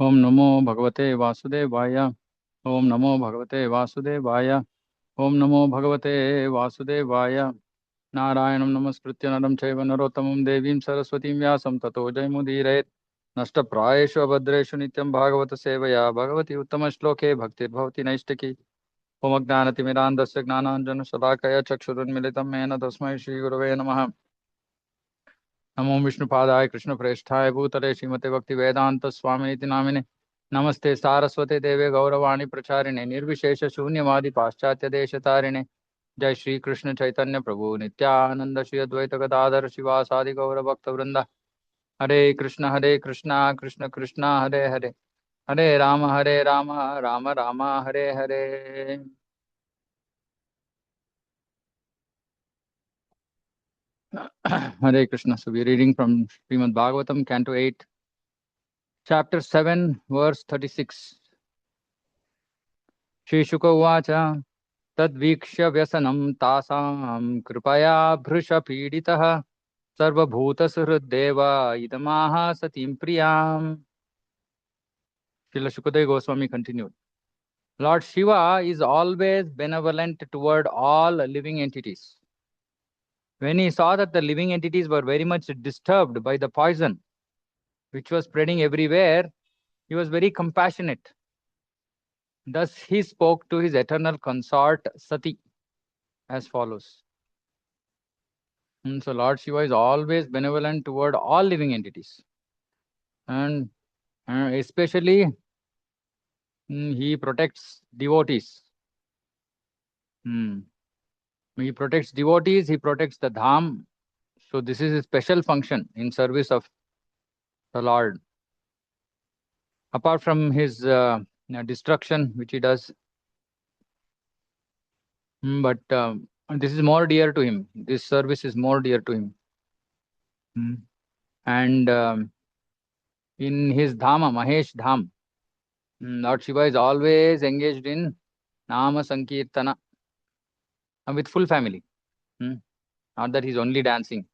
ओम नमो भगवते वासुदेवाय। ओम नमो भगवते वासुदेवाय। ओम नमो भगवते वासुदेवाय। नारायणं नमस्कृत्य नरं चैव नरोत्तमं देवीं सरस्वतीं व्यासं ततो जयमुदीरयेत्। नष्टप्रायेषु अभद्रेषु नित्यं भागवत सेवया भगवती उत्तमश्लोके भक्तिर्भवति नैष्टिकी। ओमज्ञानतिमिरान्धस्य ज्ञानाञ्जनशलाकया चक्षुरुन्मिलितं येन तस्मै श्रीगुरवे नमः। नमो विष्णुपादाय कृष्णप्रेष्ठाय भूतले श्रीमते भक्तिवेदांत स्वामिनिति नामिने। नमस्ते सारस्वते देवे गौरवाणी प्रचारिणे निर्विशेष शून्यवादी पाश्चात्य देशतारिणे। जय श्री कृष्ण चैतन्य प्रभु नित्यानंद श्री अद्वैत गदाधर शिवासादि गौर भक्त वृंदा। हरे कृष्ण कृष्ण कृष्ण हरे हरे। हरे Ram Ram Ram Hare Hare. Hare Krishna. So we're reading from Srimad Bhagavatam, Canto 8, Chapter 7, verse 36. Shri Shuka Uvacha Tadvikshya Vyasanam Tasam Kripaya Bhrusha Piditaha Sarvabhuta Suhruddeva Idamaha Satim Priyam. Srila Shukadeva Goswami continued. Lord Shiva is always benevolent toward all living entities. When he saw that the living entities were very much disturbed by the poison which was spreading everywhere, he was very compassionate. Thus he spoke to his eternal consort Sati as follows. So Lord Shiva is always benevolent toward all living entities. And especially he protects devotees. He protects devotees, he protects the dham. So this is a special function in service of the Lord. Apart from his destruction, which he does, but this is more dear to him. This service is more dear to him. And in his dhama, Mahesh Dham, Lord Shiva is always engaged in Nama Sankirtana with full family. Not that he's only dancing.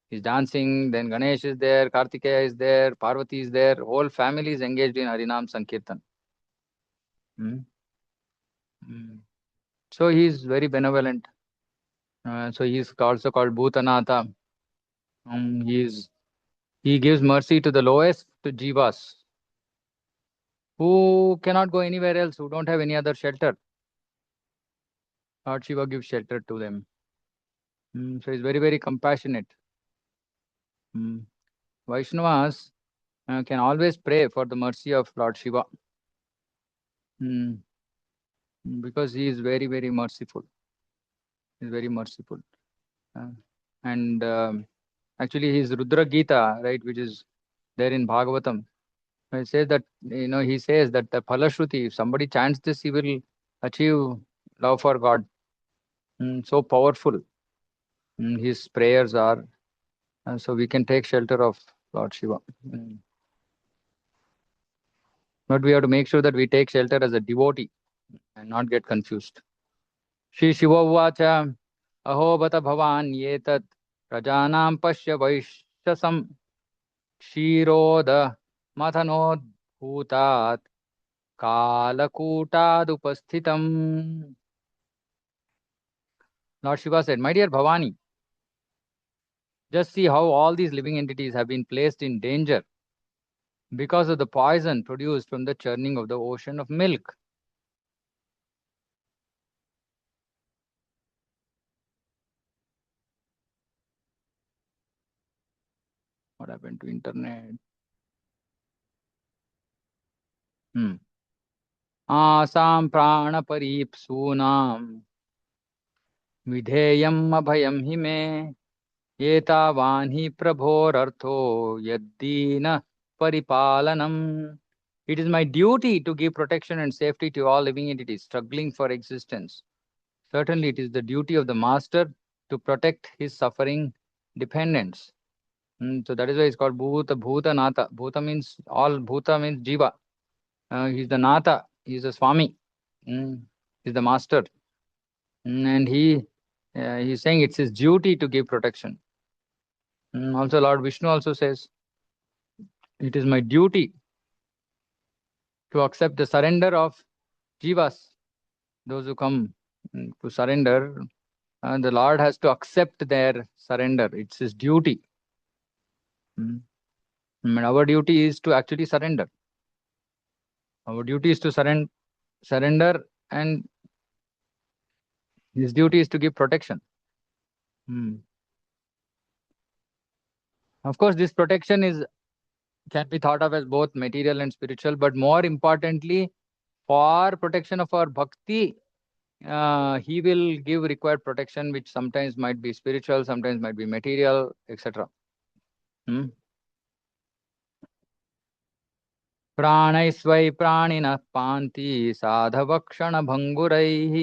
He's dancing, then Ganesh is there, Kartikeya is there, Parvati is there. Whole family is engaged in Harinam Sankirtan. So he is very benevolent. So he is also called Bhutanatha. He gives mercy to the lowest jivas who cannot go anywhere else, who don't have any other shelter. Lord Shiva gives shelter to them. So he's very, very compassionate. Vaishnavas can always pray for the mercy of Lord Shiva because he is very, very merciful. He is very merciful. And actually his Rudra Gita, right, which is there in Bhagavatam, it says that, he says that the Phalashruti, if somebody chants this, he will achieve love for God. So powerful his prayers are. So we can take shelter of Lord Shiva. But we have to make sure that we take shelter as a devotee and not get confused. Shri Shiva Uvacha Aho Bata Bhavan Yetat Prajanam Pashya Vaishasam Kshiroda Mathanod Bhutat Kalakutad Upasthitam. Lord Shiva said, my dear Bhavani, just see how all these living entities have been placed in danger because of the poison produced from the churning of the ocean of milk. What happened to internet? आसां प्राणपरीप्सूनां विधेयम् अभयं हि मे एतावान् हि प्रभोरर्थो यद्दीन परिपालनम्. It is my duty to give protection and safety to all living entities struggling for existence. Certainly, it is the duty of the master to protect his suffering dependents. So that is why it's called Bhuta, Bhuta Nata. Bhuta means all, Bhuta means Jiva. He's the Nata, he's the Swami, he's the master. And he's saying it's his duty to give protection. Also, Lord Vishnu also says, it is my duty to accept the surrender of jivas, those who come to surrender. The Lord has to accept their surrender. It's his duty. Mm. And our duty is to actually surrender. Our duty is to surrender, and his duty is to give protection. Mm. Of course, this protection is can be thought of as both material and spiritual, but more importantly, for protection of our bhakti, he will give required protection, which sometimes might be spiritual, sometimes might be material, etc. Hmm? प्राणैस्वै प्राणिनः पान्ति साधवक्षणभङ्गुरैः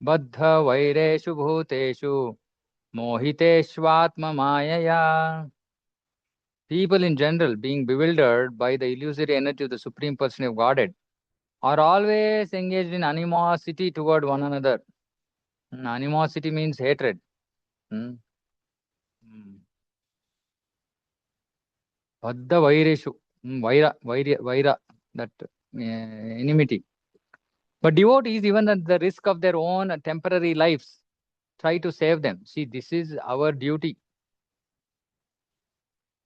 बद्धवैरेषु भूतेषु मोहितेष्वात्ममायया. People in general, being bewildered by the illusory energy of the Supreme Person of Godhead, are always engaged in animosity toward one another. Animosity means hatred. Hmm. Hmm. Baddha Vaireshu. Vaira, that enmity. But devotees, even at the risk of their own temporary lives, try to save them. See, this is our duty.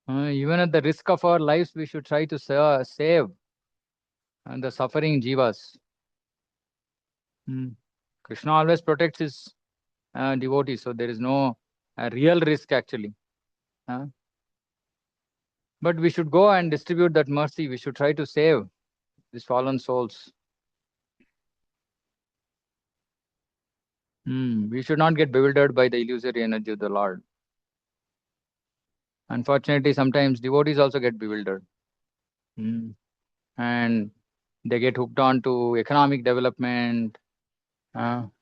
Even at the risk of our lives, we should try to save the suffering jivas. Hmm. Krishna always protects his devotees, so there is no real risk actually. But we should go and distribute that mercy. We should try to save these fallen souls. We should not get bewildered by the illusory energy of the Lord. Unfortunately, sometimes devotees also get bewildered. And they get hooked on to economic development, all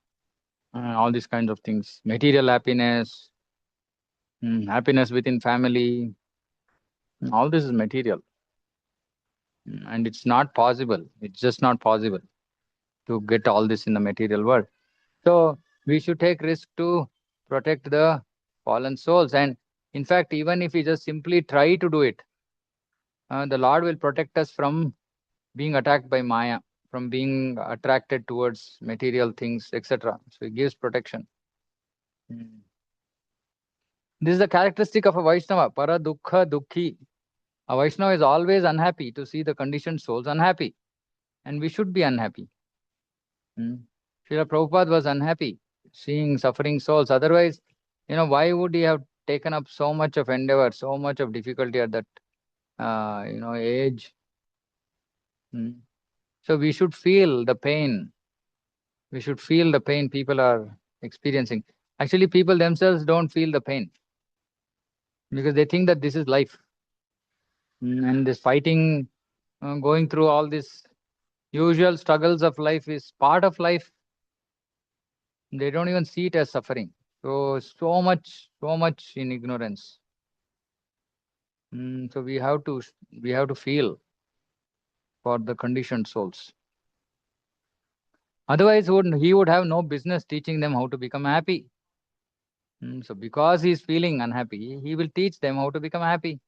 these kinds of things. Material happiness, happiness within family. All this is material. And it's not possible. It's just not possible to get all this in the material world. So we should take risk to protect the fallen souls. And in fact, even if we just simply try to do it, the Lord will protect us from being attacked by Maya, from being attracted towards material things, etc. So He gives protection. This is the characteristic of a Vaishnava, para dukkha dukhi. A Vaishnava is always unhappy to see the conditioned souls unhappy. And we should be unhappy. Srila Prabhupada was unhappy seeing suffering souls. Otherwise, why would he have taken up so much of endeavor, so much of difficulty at that, age? So we should feel the pain. We should feel the pain people are experiencing. Actually, people themselves don't feel the pain because they think that this is life. And this fighting, going through all these usual struggles of life is part of life. They don't even see it as suffering. So much in ignorance. So we have to feel for the conditioned souls. Otherwise, he would have no business teaching them how to become happy. So because he is feeling unhappy, he will teach them how to become happy.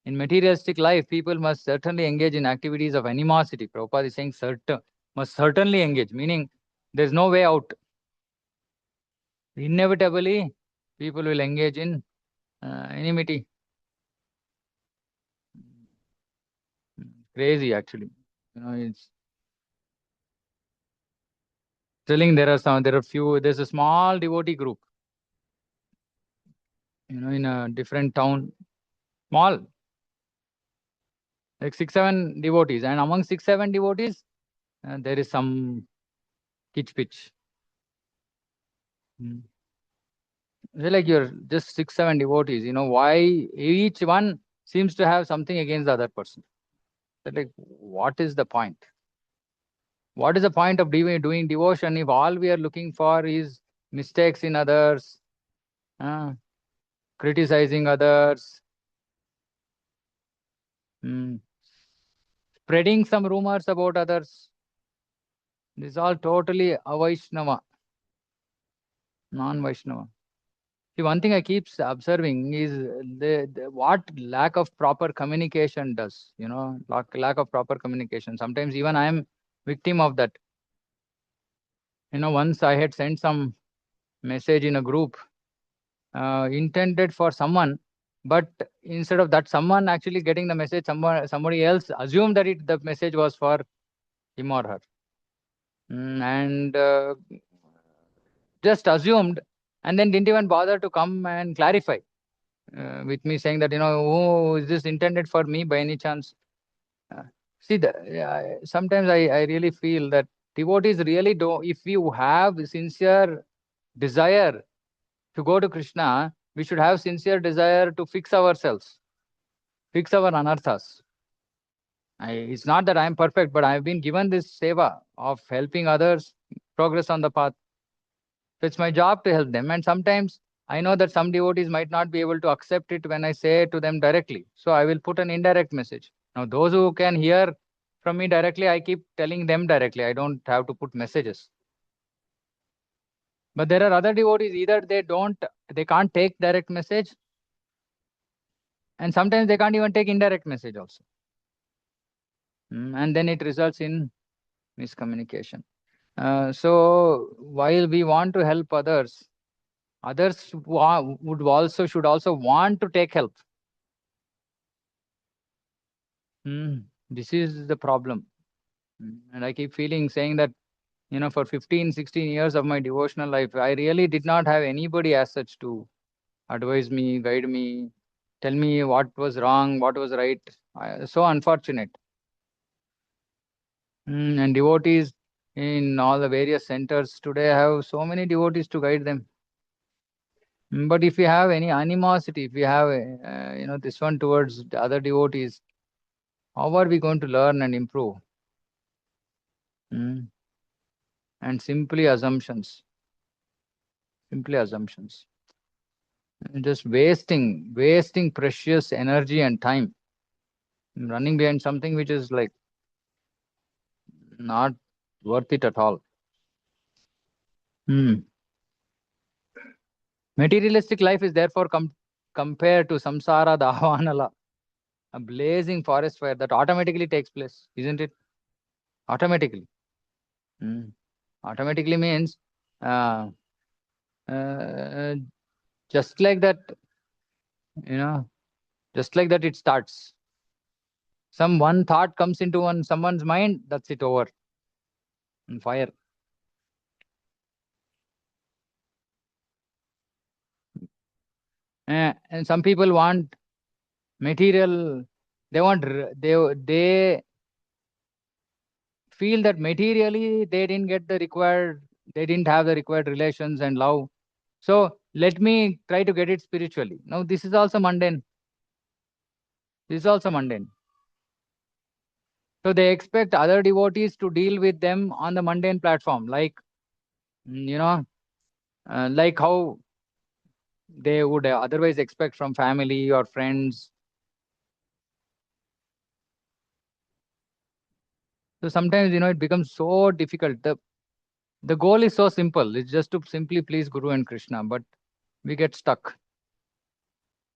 In materialistic life, people must certainly engage in activities of animosity. Prabhupada is saying must certainly engage, meaning there's no way out. Inevitably, people will engage in enmity. Crazy, actually. It's telling there's a small devotee group, in a different town, small, like 6, 7 devotees. And among 6, 7 devotees, there is some kitch pitch. They're like you're just 6, 7 devotees. Why each one seems to have something against the other person? They're like, what is the point? What is the point of doing devotion if all we are looking for is mistakes in others, criticizing others, spreading some rumors about others? This is all totally avaishnava, non-Vaishnava. See, one thing I keep observing is what lack of proper communication does. Lack of proper communication. Sometimes even I am victim of that. Once I had sent some message in a group intended for someone, but instead of that someone actually getting the message, somebody else assumed that the message was for him or her, and just assumed, and then didn't even bother to come and clarify with me, saying that, oh, is this intended for me by any chance? Uh, See, sometimes I really feel that devotees really do. If you have sincere desire to go to Krishna, we should have sincere desire to fix ourselves, fix our anarthas. It's not that I am perfect, but I have been given this seva of helping others progress on the path. So it's my job to help them. And sometimes I know that some devotees might not be able to accept it when I say to them directly. So I will put an indirect message. Now, those who can hear from me directly, I keep telling them directly. I don't have to put messages. But there are other devotees, either they can't take direct message, and sometimes they can't even take indirect message also. And then it results in miscommunication. So while we want to help others, others should also want to take help. This is the problem. And I keep saying that, for 15, 16 years of my devotional life, I really did not have anybody as such to advise me, guide me, tell me what was wrong, what was right. So unfortunate. And devotees in all the various centers today have so many devotees to guide them. But if you have any animosity, if you have, this one towards the other devotees, how are we going to learn and improve? And simply assumptions, just wasting precious energy and time, running behind something which is like not worth it at all. Hmm. Materialistic life is therefore compared to samsara davanala, a blazing forest fire that automatically takes place, isn't it? Automatically. Automatically means uh, uh, just like that, you know, just like that it starts. Some one thought comes into someone's mind, that's it, over. And fire. And some people want material, they want, they feel that materially they didn't have the required relations and love. So let me try to get it spiritually. Now, this is also mundane. This is also mundane. So they expect other devotees to deal with them on the mundane platform, like, like how they would otherwise expect from family or friends. So sometimes, it becomes so difficult. The goal is so simple. It's just to simply please Guru and Krishna, but we get stuck.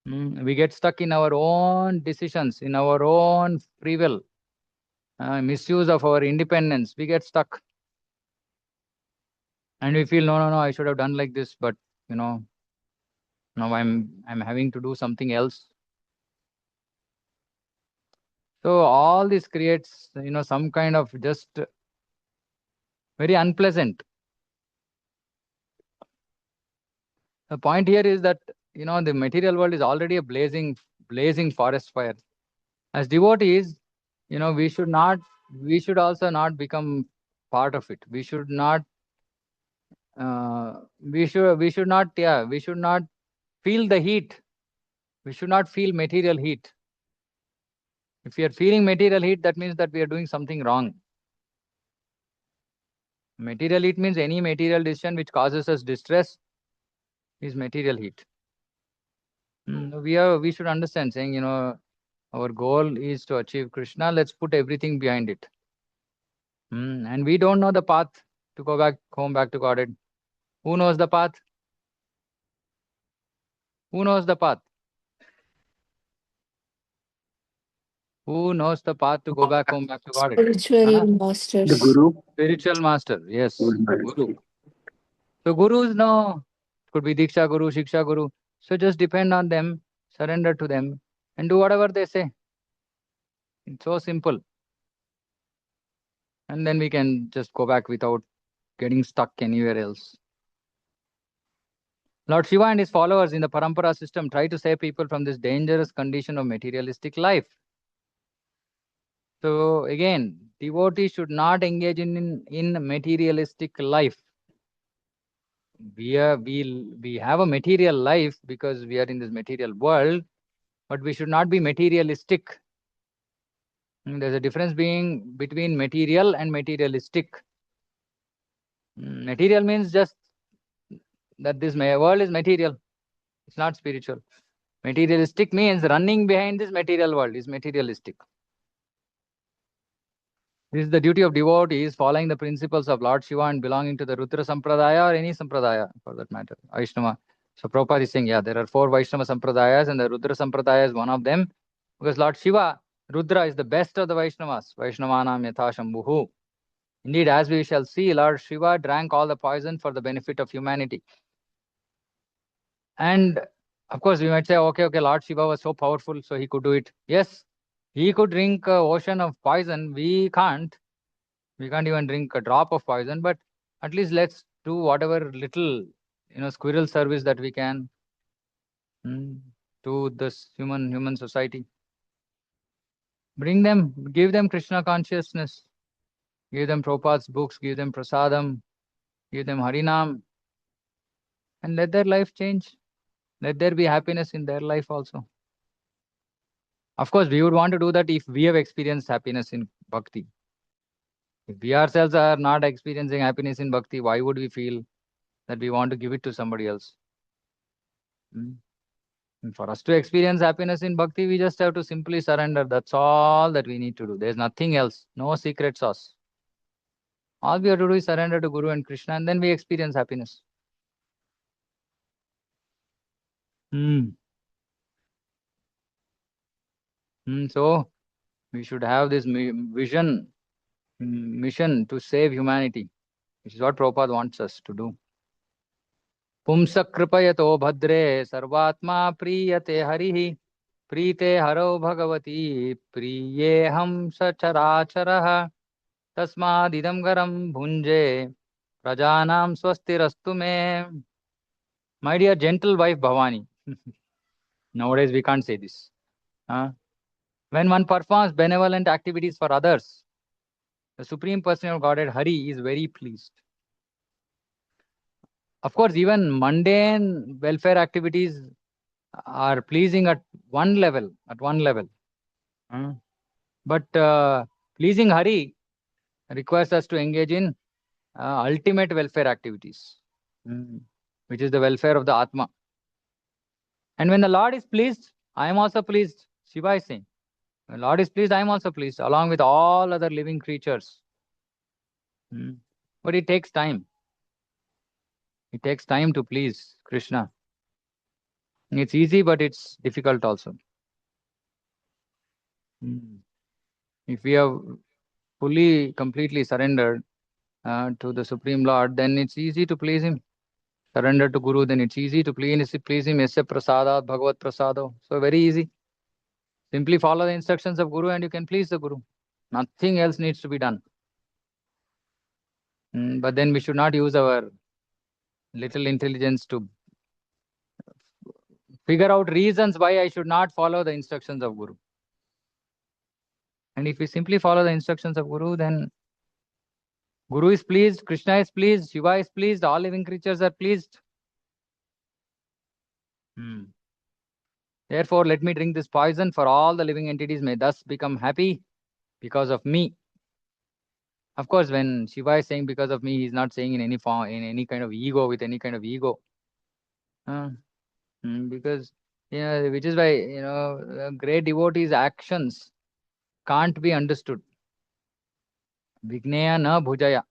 We get stuck in our own decisions, in our own free will, misuse of our independence. We get stuck. And we feel, no, no, no, I should have done like this, but, now I'm having to do something else. So all this creates, some kind of just very unpleasant. The point here is that, the material world is already a blazing forest fire. As devotees, we should also not become part of it. We should not feel the heat. We should not feel material heat. If we are feeling material heat, that means that we are doing something wrong. Material heat means any material decision which causes us distress is material heat. We should understand, saying, our goal is to achieve Krishna. Let's put everything behind it. And we don't know the path to go back home, back to Godhead. Who knows the path? Who knows the path? Who knows the path to go back home, back to God? Spiritual masters. The Guru. Spiritual master, yes. Guru. Guru. So gurus know, could be Diksha Guru, Shiksha Guru. So just depend on them, surrender to them, and do whatever they say. It's so simple. And then we can just go back without getting stuck anywhere else. Lord Shiva and his followers in the Parampara system try to save people from this dangerous condition of materialistic life. So again, devotees should not engage in materialistic life. We have a material life because we are in this material world, but we should not be materialistic. There's a difference between material and materialistic. Material means just that this world is material. It's not spiritual. Materialistic means running behind this material world is materialistic. This is the duty of devotees following the principles of Lord Shiva and belonging to the Rudra Sampradaya or any Sampradaya for that matter, Vaishnava. So Prabhupada is saying, yeah, there are 4 Vaishnava Sampradayas and the Rudra Sampradaya is one of them because Lord Shiva, Rudra is the best of the Vaishnavas. Vaishnavanam yatha shambhuhu. Indeed, as we shall see, Lord Shiva drank all the poison for the benefit of humanity. And of course, we might say, okay, Lord Shiva was so powerful, so he could do it. Yes, he could drink an ocean of poison. We can't. We can't even drink a drop of poison, but at least let's do whatever little, squirrel service that we can to this human society. Give them Krishna consciousness, give them Prabhupada's books, give them prasadam, give them Harinam, and let their life change. Let there be happiness in their life also. Of course, we would want to do that if we have experienced happiness in bhakti. If we ourselves are not experiencing happiness in bhakti, why would we feel that we want to give it to somebody else? And for us to experience happiness in bhakti, we just have to simply surrender. That's all that we need to do. There's nothing else. No secret sauce. All we have to do is surrender to Guru and Krishna, and then we experience happiness. So we should have this mission to save humanity, which is what Prabhupada wants us to do. Pumsa kripayato bhadre sarvatma priyate harihi प्रीते हरो भगवती प्रियेहम सचराचरः तस्मादिदं गरं भुञ्जे प्रजानां स्वस्तिरस्तु मे. My dear gentle wife Bhavani. Nowadays we can't say this. When one performs benevolent activities for others, the Supreme Personality of Godhead Hari is very pleased. Of course, even mundane welfare activities are pleasing at one level. But pleasing Hari requires us to engage in ultimate welfare activities, which is the welfare of the Atma. And when the Lord is pleased, I am also pleased. Shiva is saying, when the Lord is pleased, I am also pleased, along with all other living creatures. But it takes time. It takes time to please Krishna. It's easy, but it's difficult also. If we have fully, completely surrendered to the Supreme Lord, then it's easy to please Him. Surrender to Guru, then it's easy to please Him. Yasya prasadat bhagavat prasado. So very easy. Simply follow the instructions of Guru and you can please the Guru. Nothing else needs to be done. But then we should not use our little intelligence to figure out reasons why I should not follow the instructions of Guru. And if we simply follow the instructions of Guru, then Guru is pleased, Krishna is pleased, Shiva is pleased, all living creatures are pleased. Therefore, let me drink this poison, for all the living entities may thus become happy because of me. Of course, when Shiva is saying because of me, he is not saying in any form, in any kind of ego, with any kind of ego. Because, which is why, great devotees' actions can't be understood. Vigneya na bhujaya.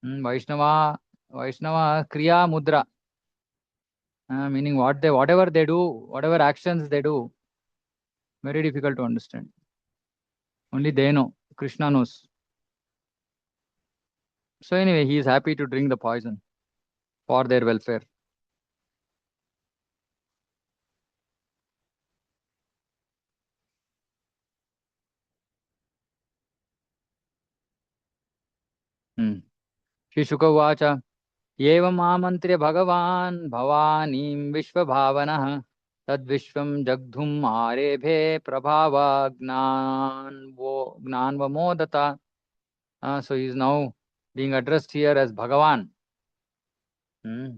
Vaishnava kriya mudra. Meaning whatever they do, whatever actions they do, very difficult to understand. Only they know. Krishna knows. So anyway, he is happy to drink the poison for their welfare. Hmm. Shri Shuka Uvacha एवम् आमन्त्र्य भगवान् भवानीं विश्वभावनः तद्विश्वं जग्धुम् आरेभे ज्ञानवमोदता. So he is now being addressed here as Bhagavan. Hmm.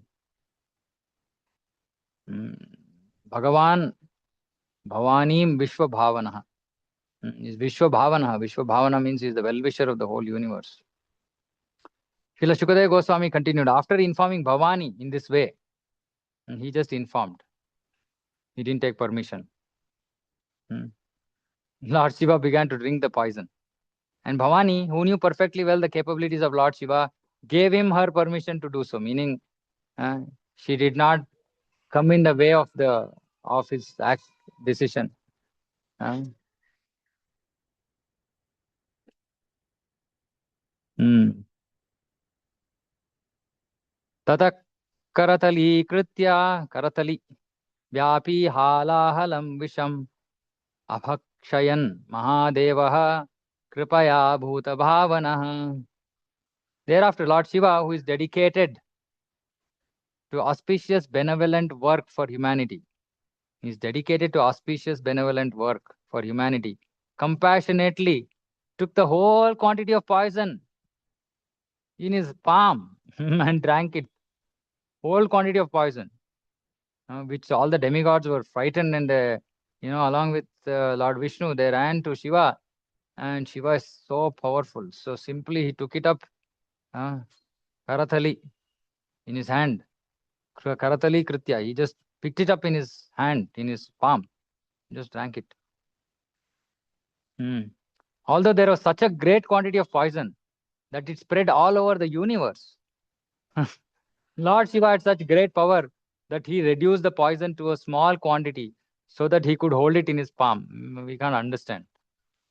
Hmm. Bhagavan Bhavanim Vishwabhavanah. Is Vishwabhavana. Vishwabhavana means he is the well-wisher of the whole universe. Srila Shukadeva Goswami continued, after informing Bhavani in this way, he just informed. He didn't take permission. Lord Shiva began to drink the poison. And Bhavani, who knew perfectly well the capabilities of Lord Shiva, gave him her permission to do so, meaning she did not come in the way of his decision. Uh, mm. Tata karatali kritya karatali vyapi halahalam visham abhakshayan mahadevaha kripaya bhuta bhavanah. Thereafter, Lord Shiva, who is dedicated to auspicious benevolent work for humanity, he is dedicated to auspicious benevolent work for humanity, compassionately took the whole quantity of poison in his palm and drank it. Whole quantity of poison, which all the demigods were frightened, and along with Lord Vishnu, they ran to Shiva, and Shiva is so powerful. So simply he took it up, Karathali, in his hand. Karatali Kritya. He just picked it up in his hand, in his palm, just drank it. Hmm. Although there was such a great quantity of poison that it spread all over the universe, Lord Shiva had such great power that he reduced the poison to a small quantity so that he could hold it in his palm. We can't understand.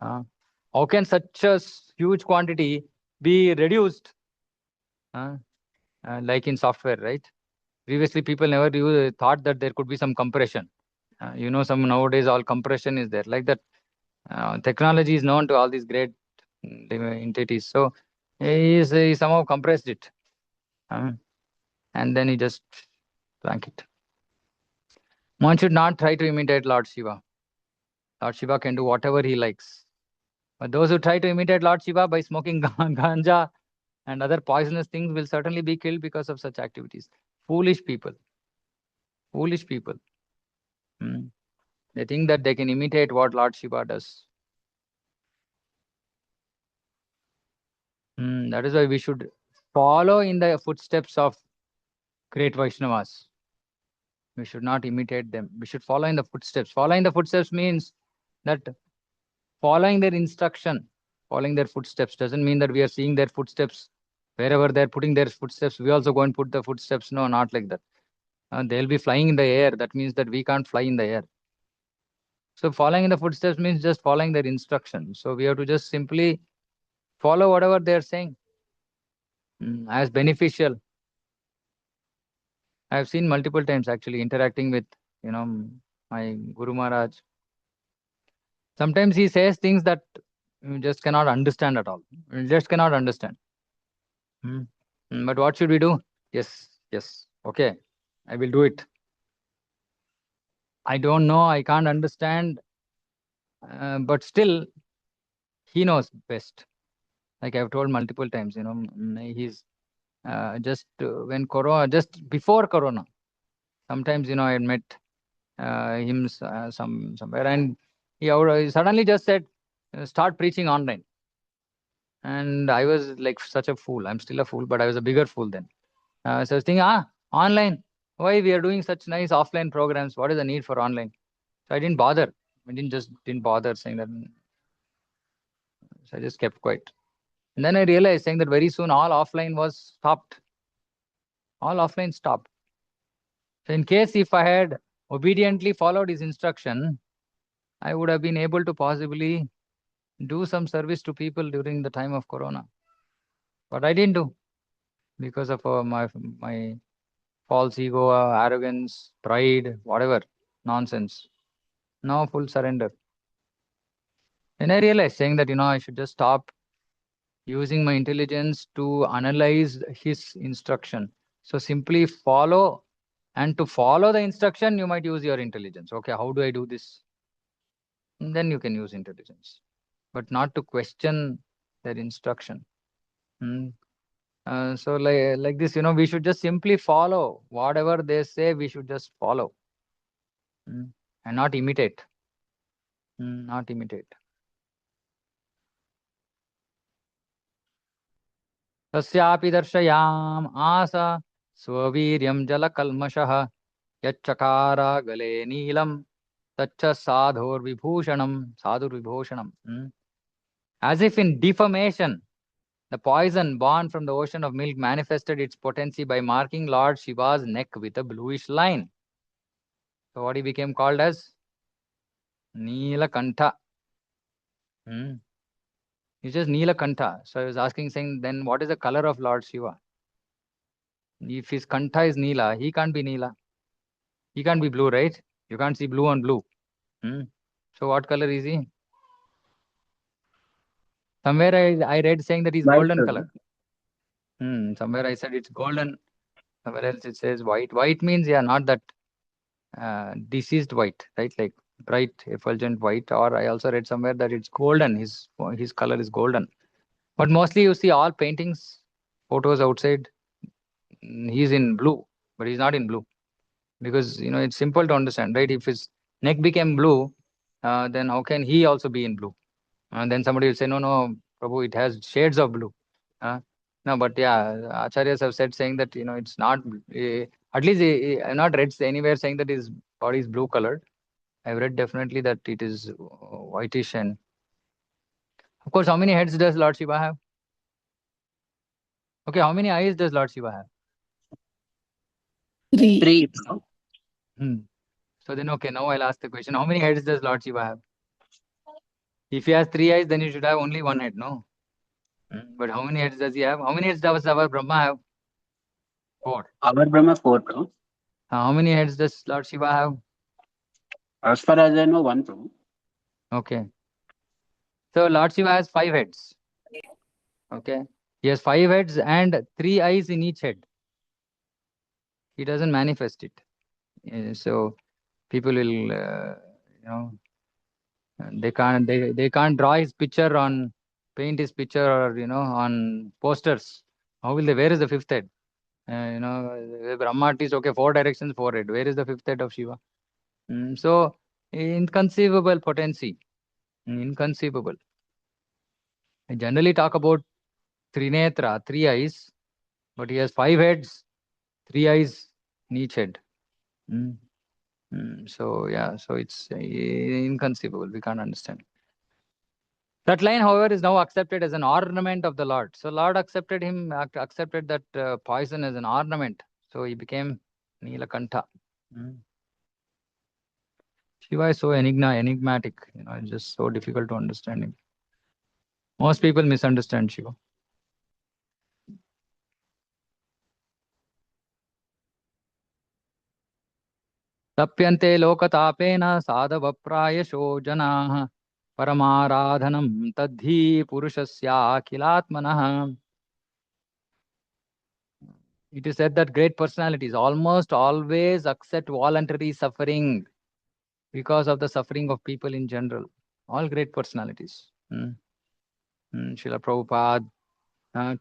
How can such a huge quantity be reduced? Like in software, right? Previously, people never thought that there could be some compression. Some nowadays all compression is there. Like that, technology is known to all these great entities. So he somehow compressed it, and then he just drank it. One should not try to imitate Lord Shiva. Lord Shiva can do whatever he likes. But those who try to imitate Lord Shiva by smoking ganja and other poisonous things will certainly be killed because of such activities. Foolish people. Foolish people. Hmm. They think that they can imitate what Lord Shiva does. That is why we should follow in the footsteps of great Vaishnavas. We should not imitate them. We should follow in the footsteps. Following the footsteps means that following their instruction, following their footsteps doesn't mean that we are seeing their footsteps wherever they're putting their footsteps. We also go and put the footsteps. No, not like that. They'll be flying in the air. That means that we can't fly in the air. So following in the footsteps means just following their instruction. So we have to just simply follow whatever they're saying as beneficial. I've seen multiple times actually interacting with, my Guru Maharaj. Sometimes he says things that you just cannot understand at all. You just cannot understand. Hmm. But what should we do? Yes, yes, okay, I will do it. I don't know, I can't understand, but still, he knows best. Like I've told multiple times, he's when Corona, just before Corona, sometimes, I had met him somewhere, and he suddenly just said, start preaching online. And I was like such a fool. I'm still a fool, but I was a bigger fool then. So I was thinking, online. Why we are doing such nice offline programs? What is the need for online? So I didn't bother. I didn't bother saying that. So I just kept quiet. And then I realized saying that very soon all offline was stopped. All offline stopped. So in case if I had obediently followed his instruction, I would have been able to possibly do some service to people during the time of Corona. But I didn't do because of my false ego, arrogance, pride, whatever nonsense. Now full surrender. And I realized saying that, I should just stop using my intelligence to analyze his instruction. So simply follow, and to follow the instruction, you might use your intelligence. Okay, how do I do this? And then you can use intelligence, but not to question their instruction. Hmm. So like this, we should just simply follow whatever they say. We should just follow, and not imitate. Not imitate. तस्यापि दर्शयाम आस स्ववीर्यं जलकल्मषः यच्चकार गले नीलम तच्च साधुर्विभूषणम. As if in defamation, the poison born from the ocean of milk manifested its potency by marking Lord Shiva's neck with a bluish line. So what he became called as Neelakantha. He's just Neelakantha. So I was asking, saying, then what is the color of Lord Shiva? If his Kantha is Neela, he can't be Neela. He can't be blue, right? You can't see blue on blue. So what color is he? Somewhere I read saying that he's White, golden Prabhu. color. Somewhere I said it's golden. Somewhere else it says white. White means, yeah, not that diseased white, right? Like bright, effulgent white. Or I also read somewhere that it's golden. His color is golden. But mostly you see all paintings, photos outside, he's in blue, but he's not in blue. Because, it's simple to understand, right? If his neck became blue, then how can he also be in blue? And then somebody will say, no, no, Prabhu, it has shades of blue. No, but yeah, acharyas have said saying that, it's not, at least I've not read anywhere saying that his body is blue colored. I've read definitely that it is whitish. And of course, how many heads does Lord Shiva have? Okay, how many eyes does Lord Shiva have? Three. Three, Prabhu. So then, okay, now I'll ask the question, how many heads does Lord Shiva have? If he has 3 eyes, then he should have only 1 head, no? But how many heads does he have? How many heads does our Brahma have? 4. Our Brahma 4, Prabhu. How many heads does Lord Shiva have? As far as I know, 1, Prabhu. Okay. So Lord Shiva has 5 heads. Okay. He has 5 heads and 3 eyes in each head. He doesn't manifest it. So people will, they can't draw his picture on, paint his picture, or, on posters. How will they? Where is the 5th head? Brahma is okay, 4 directions, 4 head. Where is the 5th head of Shiva? So inconceivable potency. Inconceivable. I generally talk about Trinetra, 3 eyes, but he has 5 heads, 3 eyes in each head. So yeah, so it's inconceivable. We can't understand. That line, however, is now accepted as an ornament of the Lord. So Lord accepted that poison as an ornament. So he became Neelakantha. Shiva is so enigmatic. It's just so difficult to understand him. Most people misunderstand Shiva. तप्यन्ते लोकतापेन साधवप्रायशो जनाः परमाराधनं तद्धि पुरुषस्याखिलात्मनः. It is said that great personalities almost always accept voluntary suffering because of the suffering of people in general. All great personalities. Srila Prabhupada,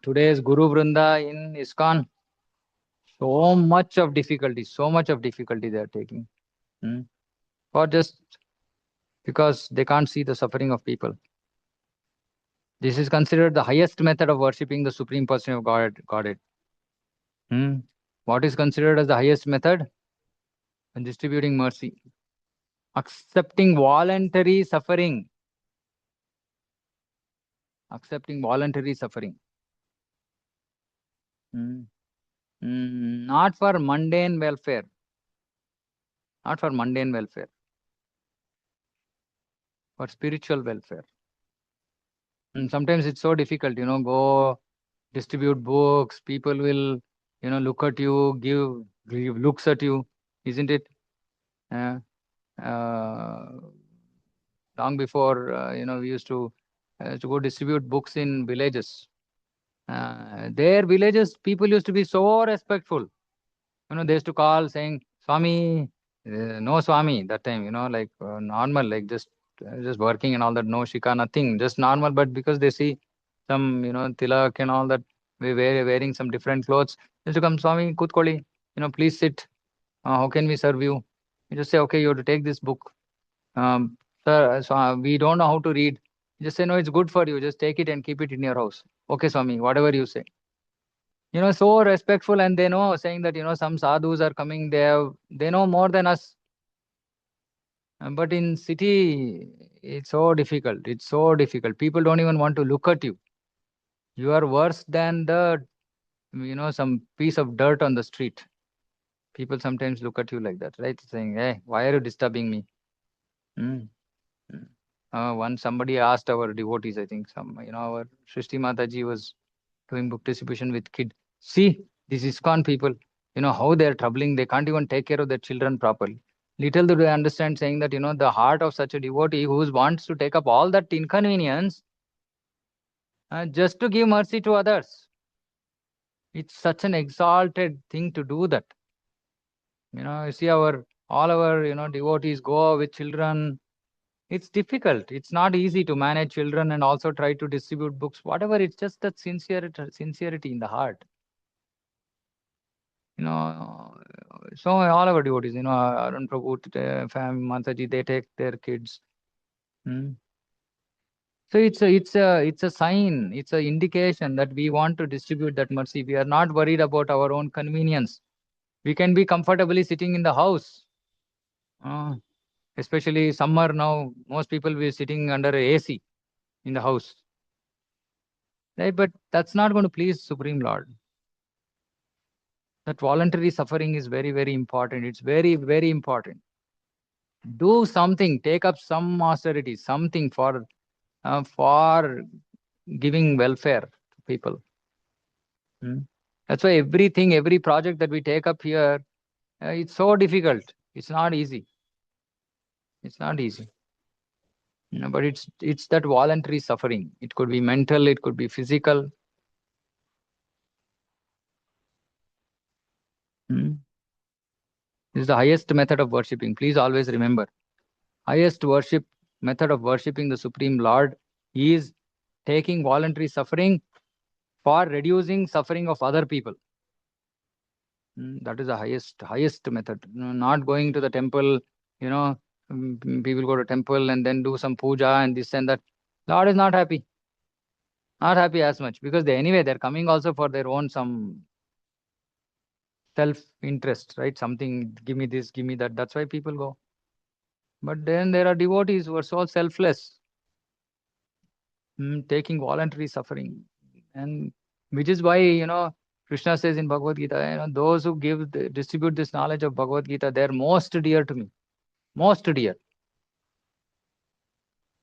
today's Guru Vrinda in ISKCON, so much of difficulty they are taking. Or just because they can't see the suffering of people. This is considered the highest method of worshipping the Supreme Person of Godhead. What is considered as the highest method? And distributing mercy. Accepting voluntary suffering. Accepting voluntary suffering. Not for mundane welfare. not for mundane welfare, for spiritual welfare. And sometimes it's so difficult, go distribute books. People will, look at you, give looks at you, isn't it? Uh, uh, Long before, we used to go distribute books in villages. Their villages, people used to be so respectful. They used to call saying, Swami, no Swami, that time, like normal, like just working and all that, no shika, nothing, just normal. But because they see some, tilak and all that, wearing some different clothes, they used to come, Swami, Kutkoli, please sit. How can we serve you? You just say, okay, you have to take this book. Um, Sir, so we don't know how to read. Just say, no, it's good for you. Just take it and keep it in your house. Okay, Swami, whatever you say. So respectful, and they know, saying that, some sadhus are coming, they know more than us. But in city, it's so difficult. It's so difficult. People don't even want to look at you. You are worse than some piece of dirt on the street. People sometimes look at you like that, right? Saying, hey, why are you disturbing me? Hmm. Once somebody asked our devotees, I think our Srishti Mataji was doing book distribution with kid. See, these ISKCON people, how they're troubling. They can't even take care of their children properly. Little do they understand, saying that, the heart of such a devotee who wants to take up all that inconvenience just to give mercy to others. It's such an exalted thing to do that. You see all our, devotees go with children. It's difficult. It's not easy to manage children and also try to distribute books, whatever. It's just that sincerity in the heart. You know, so all our devotees, Arun Prabhu, Mataji, they take their kids. Hmm. So it's a sign, it's an indication that we want to distribute that mercy. We are not worried about our own convenience. We can be comfortably sitting in the house. Uh, Especially summer now, most people will be sitting under a AC in the house. Right? But that's not going to please Supreme Lord. That voluntary suffering is very, very important. It's very, very important. Do something, take up some austerity, something for giving welfare to people. Hmm. That's why every project that we take up here, it's so difficult. It's not easy. It's not easy. But it's that voluntary suffering. It could be mental, it could be physical. Hmm. This is the highest method of worshipping. Please always remember, highest method of worshipping the Supreme Lord is taking voluntary suffering for reducing suffering of other people. That is the highest method. Not going to the temple, you know, people go to temple and then do some puja and this and that. Lord is not happy. Not happy as much because anyway they're coming also for their own some self-interest, right? Something, give me this, give me that. That's why people go. But then there are devotees who are so selfless, taking voluntary suffering. And which is why, Krishna says in Bhagavad Gita, those who distribute this knowledge of Bhagavad Gita, they're most dear to me. Most dear.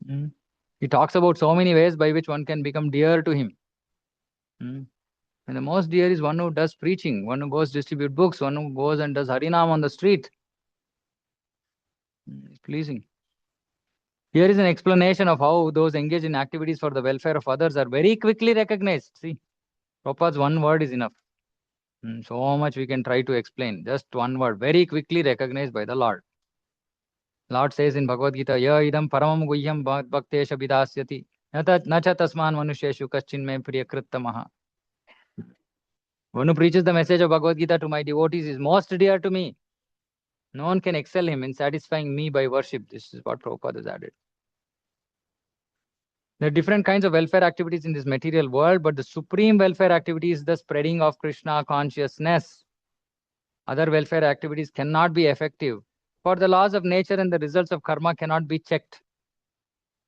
Mm. He talks about so many ways by which one can become dear to him. Mm. And the most dear is one who does preaching, one who goes distribute books, one who goes and does Harinam on the street. It's pleasing. Here is an explanation of how those engaged in activities for the welfare of others are very quickly recognized. See, Prabhupada's one word is enough. So much we can try to explain. Just one word, very quickly recognized by the Lord. Lord says in Bhagavad Gita, Ya idam paramam guhyam bhaktesha vidasyati, nacha tasman manusheshu kaschin me priyakrittamaha. One who preaches the message of Bhagavad Gita to my devotees is most dear to me. No one can excel him in satisfying me by worship. This is what Prabhupada has added. There are different kinds of welfare activities in this material world, but the supreme welfare activity is the spreading of Krishna consciousness. Other welfare activities cannot be effective, for the laws of nature and the results of karma cannot be checked.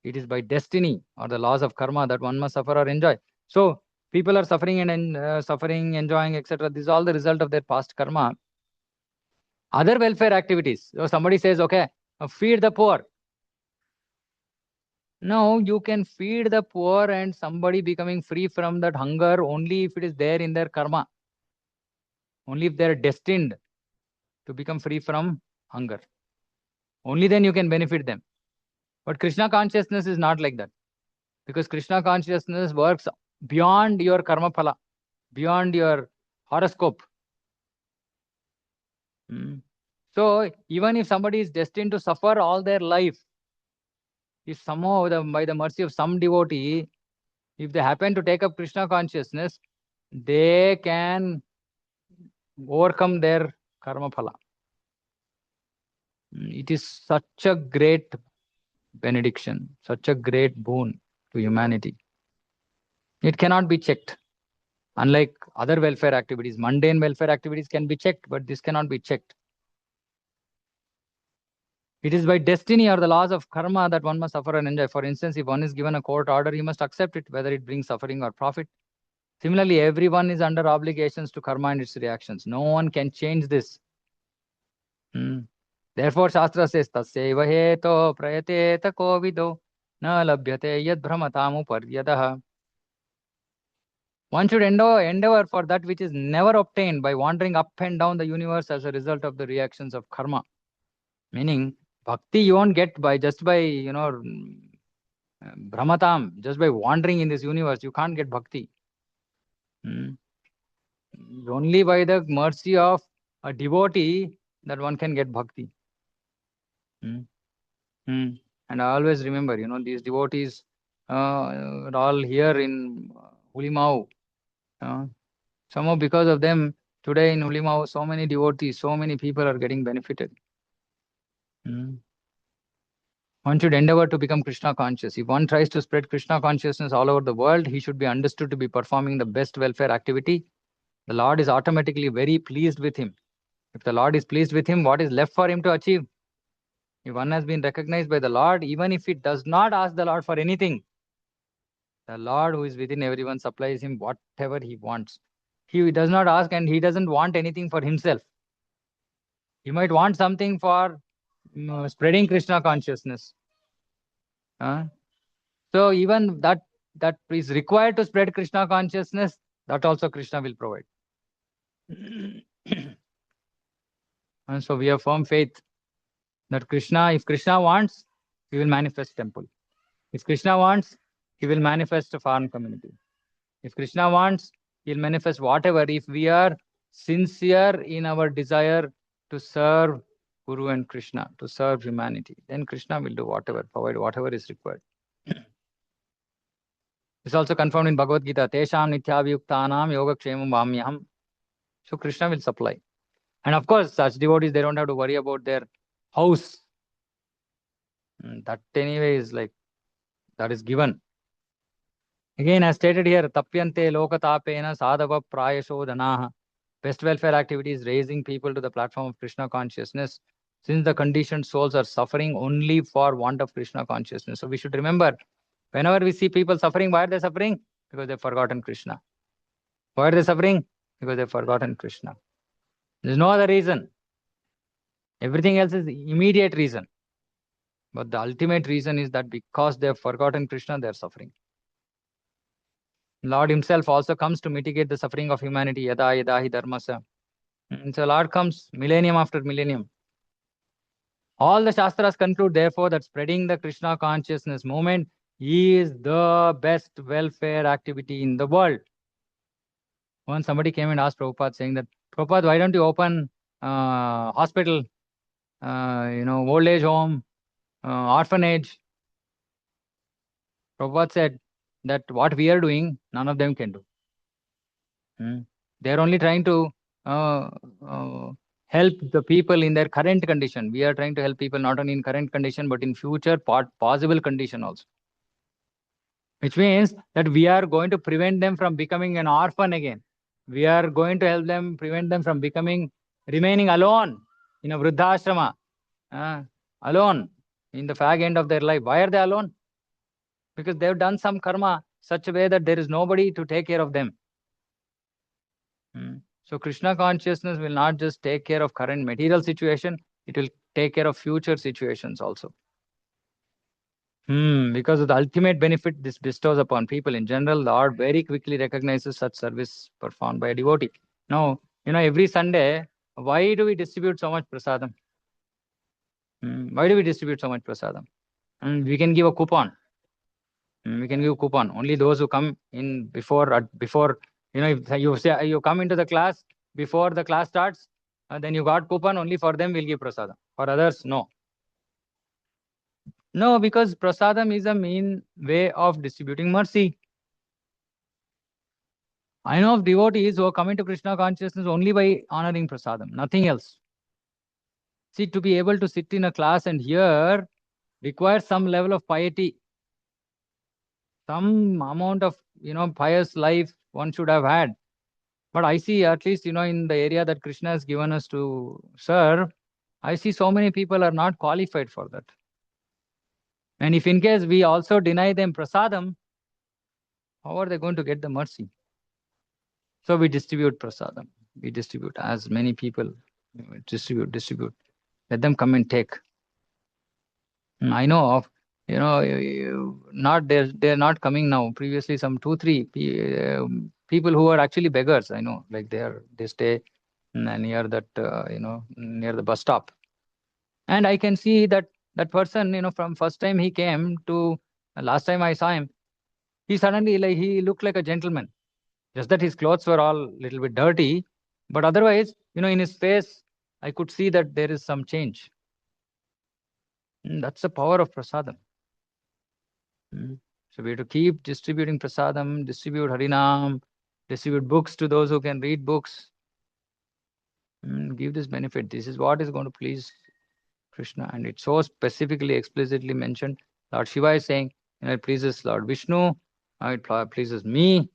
It is by destiny or the laws of karma that one must suffer or enjoy. So people are suffering and suffering, enjoying, etc. This is all the result of their past karma. Other welfare activities. So somebody says, okay, feed the poor. No, you can feed the poor and somebody becoming free from that hunger only if it is there in their karma. Only if they are destined to become free from hunger. Only then you can benefit them. But Krishna consciousness is not like that. Because Krishna consciousness works beyond your karma phala, beyond your horoscope. So even if somebody is destined to suffer all their life, if somehow by the mercy of some devotee, if they happen to take up Krishna consciousness, they can overcome their karma phala. It is such a great benediction, such a great boon to humanity. It cannot be checked. Unlike other welfare activities, mundane welfare activities can be checked, but this cannot be checked. It is by destiny or the laws of karma that one must suffer and enjoy. For instance, if one is given a court order, he must accept it, whether it brings suffering or profit. Similarly, everyone is under obligations to karma and its reactions. No one can change this. Therefore, Shastra says, Tasyeva heto prayateta kovido na labhyate yad brahmatamu paryadaha. One should endeavor for that which is never obtained by wandering up and down the universe as a result of the reactions of karma. Meaning, bhakti you won't get by just by, brahmatam, just by wandering in this universe. You can't get bhakti. Only by the mercy of a devotee that one can get bhakti. And I always remember, these devotees are all here in Hulimau. Somehow because of them, today in Hulimau, so many devotees, so many people are getting benefited. One should endeavor to become Krishna conscious. If one tries to spread Krishna consciousness all over the world, he should be understood to be performing the best welfare activity. The Lord is automatically very pleased with him. If the Lord is pleased with him, what is left for him to achieve? If one has been recognized by the Lord, even if he does not ask the Lord for anything, the Lord who is within everyone supplies him whatever he wants. He does not ask and he doesn't want anything for himself. He might want something for spreading Krishna consciousness. So even that is required to spread Krishna consciousness, that also Krishna will provide. And so we have firm faith that Krishna, if Krishna wants, he will manifest temple. If Krishna wants, he will manifest a farm community. If Krishna wants, he'll manifest whatever. If we are sincere in our desire to serve Guru and Krishna, to serve humanity, then Krishna will do whatever, provide whatever is required. It's also confirmed in Bhagavad Gita, Tesham Nityavyuktanam Yogakshemam Vamyaham. So Krishna will supply. And of course, such devotees, they don't have to worry about their house. That anyway is like, that is given. Again, as stated here, Tapyante Lokatapena Sadhava Prayashodhanaha. Best welfare activity is raising people to the platform of Krishna consciousness, since the conditioned souls are suffering only for want of Krishna consciousness. So we should remember, whenever we see people suffering, why are they suffering? Because they've forgotten Krishna. Why are they suffering? Because they've forgotten Krishna. There's no other reason. Everything else is immediate reason. But the ultimate reason is that because they have forgotten Krishna, they are suffering. Lord himself also comes to mitigate the suffering of humanity. Yada yada hi dharmasa. So Lord comes millennium after millennium. All the Shastras conclude, therefore, that spreading the Krishna consciousness movement is the best welfare activity in the world. Once somebody came and asked Prabhupada, saying that, Prabhupada, why don't you open hospital, old age home, orphanage? Prabhupada said that what we are doing, none of them can do. They are only trying to help the people in their current condition. We are trying to help people not only in current condition, but in future possible condition also. Which means that we are going to prevent them from becoming an orphan again. We are going to help them, prevent them from remaining alone in a vruddhashrama, alone in the fag end of their life. Why are they alone? Because they have done some karma such a way that there is nobody to take care of them. So Krishna consciousness will not just take care of current material situation, it will take care of future situations also. Because of the ultimate benefit this bestows upon people in general, the Lord very quickly recognizes such service performed by a devotee. Now, every Sunday, why do we distribute so much prasadam? Why do we distribute so much prasadam? And we can give a coupon. We can give coupon. Only those who come in before, if you say you come into the class before the class starts, then you got coupon. Only for them we'll give prasadam. For others, no. No, because prasadam is a mean way of distributing mercy. I know of devotees who are coming to Krishna consciousness only by honoring prasadam, nothing else. See, to be able to sit in a class and hear requires some level of piety, some amount of pious life one should have had. But I see, at least in the area that Krishna has given us to serve, I see so many people are not qualified for that. And if in case we also deny them prasadam, how are they going to get the mercy? So we distribute prasadam. We distribute as many people. Distribute. Let them come and take. I know of, not they're not coming now. Previously, some 2, 3 people who are actually beggars. I know, like they stay near that near the bus stop, and I can see that that person, from first time he came to last time I saw him, he suddenly he looked like a gentleman. Just that his clothes were all little bit dirty, but otherwise, in his face, I could see that there is some change. That's the power of prasadam. So we have to keep distributing prasadam, distribute harinam, distribute books to those who can read books. Give this benefit. This is what is going to please Krishna. And it's so specifically, explicitly mentioned. Lord Shiva is saying, it pleases Lord Vishnu, it pleases me,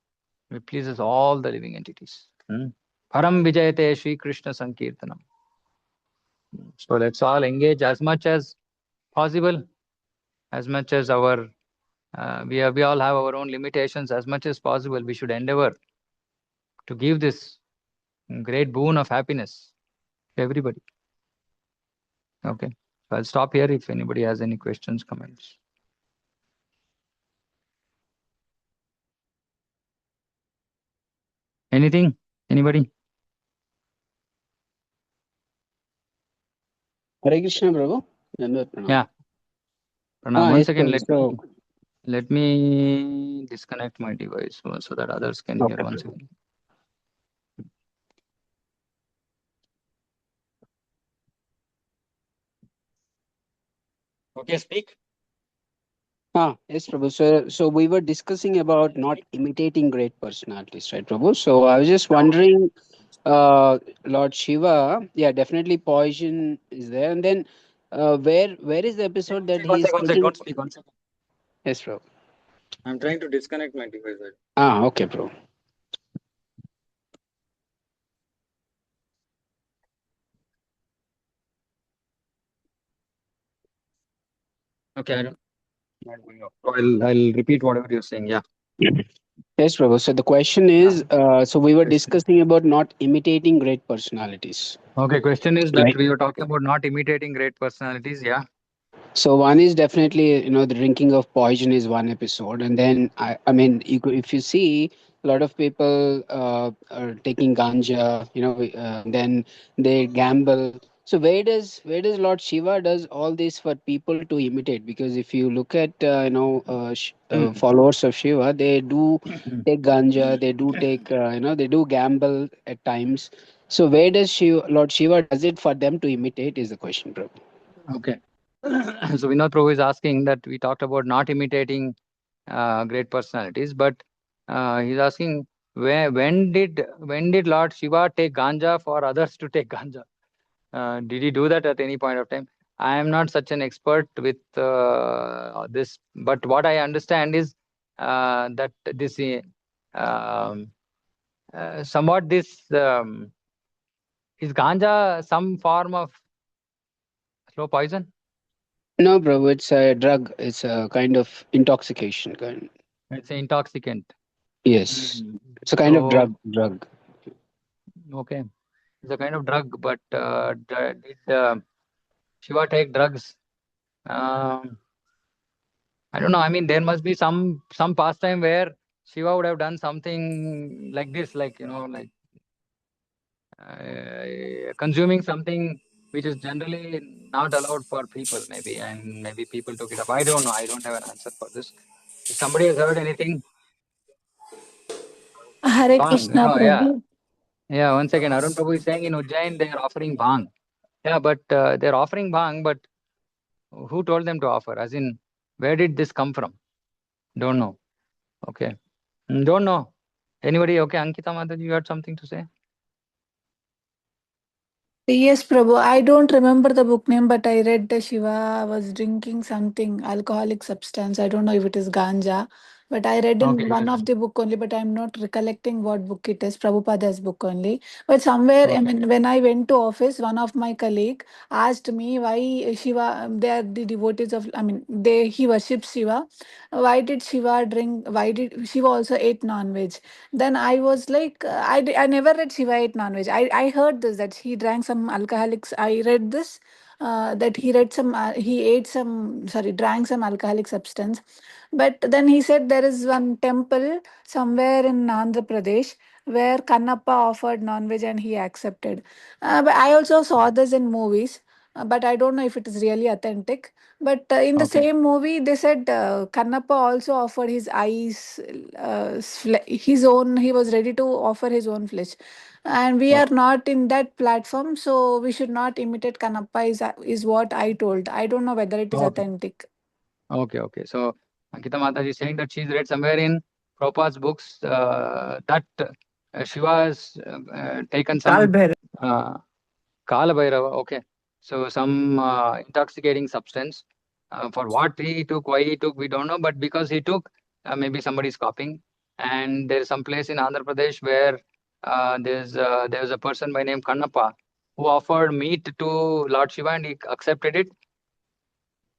it pleases all the living entities. Param Vijayate Shri Krishna Sankirtanam. So let's all engage as much as possible, as much as our we all have our own limitations. As much as possible, we should endeavor to give this great boon of happiness to everybody. Okay. So I'll stop here if anybody has any questions, comments. Anything? Anybody? Hare Krishna, Prabhu. Dandavat pranam. Yeah. Pranam. Once Yes, again, Prabhu. So, let me disconnect my device so that others can hear okay, once Prabhu. again. Okay, speak. Yes, Prabhu. So we were discussing about not imitating great personalities, right, Prabhu? So I was just wondering, Lord Shiva, yeah, definitely poison is there, and then where is the episode that One he's second, one second. taking? Don't speak. One second. Yes, Prabhu. I'm trying to disconnect my device. Okay, Prabhu. Okay, I don't. Not going off. So I'll repeat whatever you're saying. Yeah. Yes, Prabhu. So the question Yeah. is, so we were Question. discussing about not imitating great personalities, Okay, question is that right? we were talking about not imitating great personalities. Yeah. So one is definitely, the drinking of poison is one episode, and then I mean, if you see a lot of people are taking ganja, then they gamble. So where does Lord Shiva does all this for people to imitate? Because if you look at followers of Shiva, they do take ganja, they do take they do gamble at times. So where does Lord Shiva does it for them to imitate is the question, bro. Okay. So Vinod Prabhu is asking that we talked about not imitating great personalities, but he's asking when did Lord Shiva take ganja for others to take ganja? Did he do that at any point of time? I am not such an expert with this, but what I understand is that this um, somewhat this is ganja some form of slow poison? No, bro, it's a drug. It's a kind of intoxication kind. It's an intoxicant. Yes, Mm. it's a kind of So drug. Drug. Okay, it's a kind of drug, but did Shiva take drugs? Um, I don't know. I mean, there must be some pastime where Shiva would have done something like this, like like consuming something which is generally not allowed for people, maybe, and maybe people took it up. I don't know. I don't have an answer for this. If somebody has heard anything, Hare bang. Krishna, Yeah, Prabhu. yeah. Once again, Arun Prabhu is saying in Ujjain they are offering bang. Yeah, but they're offering bang, but who told them to offer? As in, where did this come from? Don't know. Okay. Don't know. Anybody? Okay, Ankita Mataji, you had something to say? Yes, Prabhu. I don't remember the book name, but I read the Shiva was drinking something alcoholic substance. I don't know if it is ganja, but I read Okay, in it one is. of the book only. But I'm not recollecting what book it is. Prabhupada's book only. But somewhere, I Okay. mean, when I went to office, one of my colleague asked me why Shiva. They are the devotees of. I mean, he worships Shiva. Why did Shiva drink? Why did Shiva also ate non-veg? Then I was like, I never read Shiva ate non-veg. I heard this that he drank some alcoholics. I read this that he ate some, sorry, drank some alcoholic substance. But then he said there is one temple somewhere in Andhra Pradesh where Kannappa offered non-veg and he accepted. But I also saw this in movies. But I don't know if it is really authentic. But in the Okay. same movie, they said Kannappa also offered his eyes, his own. He was ready to offer his own flesh, and we are Okay. not in that platform, so we should not imitate Kannappa. Is what I told. I don't know whether it is Okay. authentic. Okay. Okay. So Ankita Mataji is saying that she's read somewhere in Prabhupada's books that Shiva has taken some uh, Kala Bhairava. Okay. So some intoxicating substance. For what he took, why he took, we don't know. But because he took, maybe somebody's copying. And there is some place in Andhra Pradesh where there's a person by name Kannappa who offered meat to Lord Shiva and he accepted it.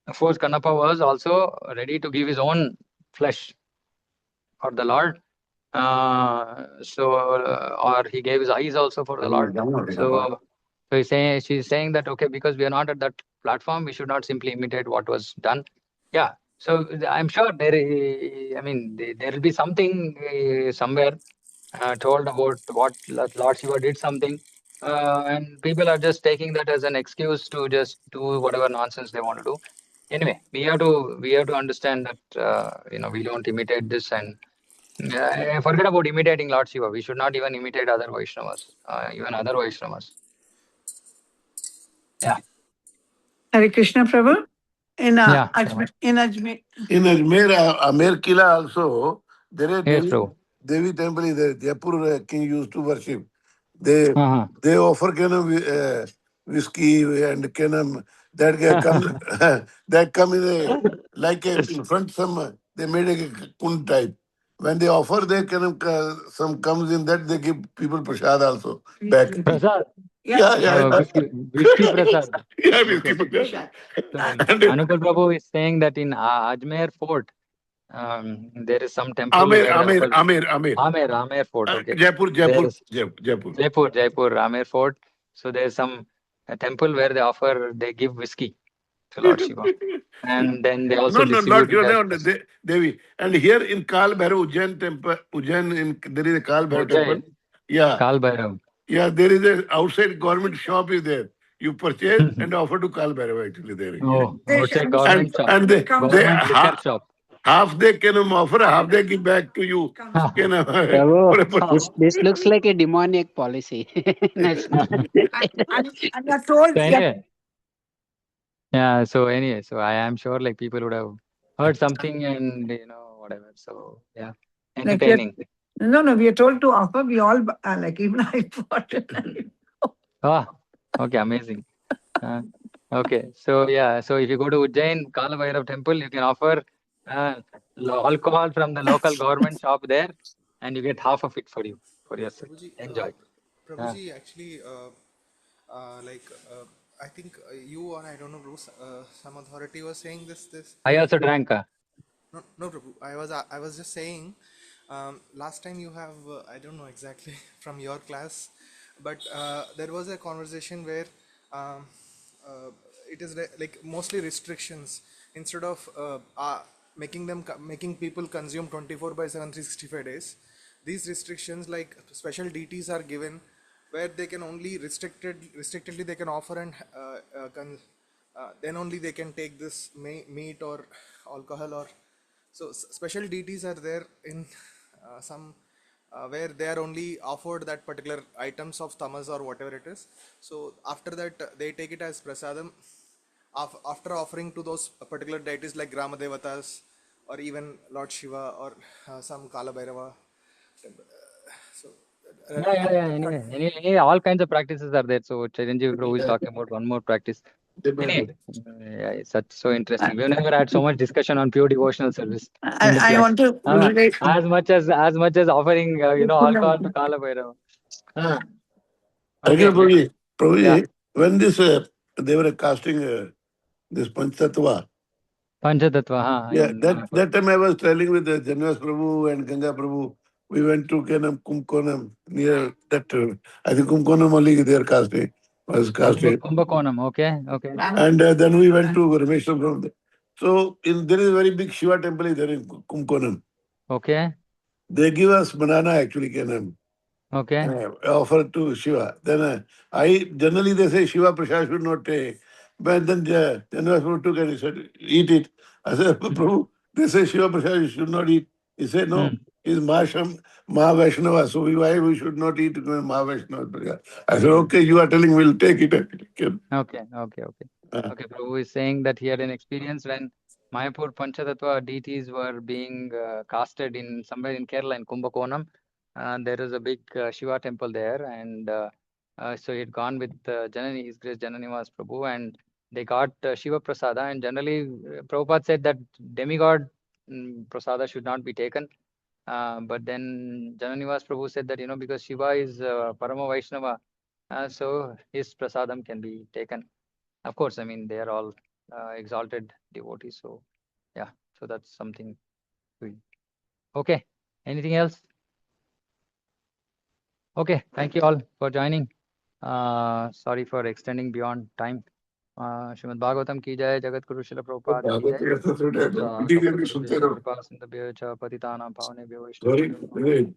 Of course, Kannappa was also ready to give his own flesh for the Lord. Or he gave his eyes also for the Lord. So, she's saying that, okay, because we are not at that platform, we should not simply imitate what was done. Yeah. So I'm sure I mean, there will be something somewhere told about what Lord Shiva did something, and people are just taking that as an excuse to just do whatever nonsense they want to do. Anyway, we have to understand that we don't imitate this and forget about imitating Lord Shiva. We should not even imitate other Vaishnavas, even other Vaishnavas. Yeah, Hare Krishna, Prabhu. yeah. So, In Ajmer. In Amer Kila also, there is yes, Prabhu. Devi temple is there. Jaipur king used to worship. They Uh-huh. they offer whiskey and that come that come in like in front some they made a kun type. When they offer, they some comes in that they give people prasad also back. Prasad. Yeah, yeah, Oh, yeah. whiskey Prasad. Yeah, Okay. whiskey prasad. So And Anukul Prabhu is saying that in Ajmer Fort, there is some temple where they offer Amer. Amer Fort. Okay. There Jaipur, is Jaipur. Jaipur, Amer Fort. So there's some a temple where they give whiskey to Lord Shiva, and then they also No, no, not distribute it Shiva, as no, Devi. And here in Kal Bhairav Ujjain temple, there is a Kal Bhairav temple. Ujjain, Yeah, Kal Bhairav. yeah, there is a outside government shop is there. You purchase and offer to Kal Bhairav actually there. Yeah. Oh, outside government shop, And they government liquor shop. half they can offer, half they give back to you. Can Prabhu, for a this looks like a demoniac policy. That's not. And you're told, So anyway, yeah. So anyway, so I am sure like people would have heard something and whatever. So yeah, like we are, entertaining. no, we are told to offer. We all like even I bought it. Ah, okay, amazing. Uh, okay, so yeah, so if you go to Ujjain Kala Bhairav temple, you can offer uh, alcohol from the local government shop there, and you get half of it for yourself. Prabhuji, Enjoy. Uh, Prabhuji, actually, like I think you or I don't know, Bruce, some authority was saying this. I also drank. No, no, Prabhu. I was just saying. Last time you have I don't know exactly from your class, but there was a conversation where um, uh, it is like mostly restrictions instead of making people consume 24 by 7 365 days. These restrictions like special DTs are given where they can only restrictedly they can offer and then only they can take this meat or alcohol or so special DTs are there in some where they are only offered that particular items of tamas or whatever it is. So after that they take it as prasadam after offering to those particular deities like Grama Devatas or even Lord Shiva or some Kala Bhairava temple. So Anyway, all kinds of practices are there. So Chiranjeev Prabhu is talking about one more practice. Anyway, yeah, it's such so interesting. We've never had so much discussion on pure devotional service in the I class. want to relate. As much as offering alcohol to Kala Bhairava. Okay, Okay. Prabhuji, Yeah. when this they were casting this Panchatattva, Panchatattva, yeah, in Manipur. that time I was traveling with Janvas Prabhu and Ganga Prabhu. We went to Kenam, Kumkonam, near that, I think Kumkonam only they are casting, was casting. Kumbakonam, okay. And then we went to Rameshwar from there. So there is a very big Shiva temple there in Kumkonam. Okay. They give us banana actually, Kenam. Okay. Offer to Shiva. Then I generally they say Shiva Prasad should not take. But then Janvas took and he said, eat it. I said, Prabhu, they say Shiva Prasad you should not eat. He said, no, he's Maha so why we should not eat Maha Vaishnava? I said, okay, you are telling we'll take it. Okay. Okay, Prabhu is saying that he had an experience when Mayapur Panchatattva deities were being casted in somewhere in Kerala in Kumbakonam. There is a big Shiva temple there, and so he had gone with Janani, His Grace Jananiwas Prabhu, and they got Shiva Prasada. And generally, Prabhupada said that demigod Prasada should not be taken. But then Jananiwas Prabhu said that, because Shiva is Parama Vaishnava, so his prasadam can be taken. Of course, I mean, they are all exalted devotees. So, yeah, so that's something. Okay, anything else? Okay, thank you all for joining. Sorry for extending beyond time. Srimad Bhagavatam ki jai, Jagat Guru Srila Prabhupada ki jai. Samasta Guru Vishnu Kripa Sindhabhyo cha Patitanam Pavane Vishnu.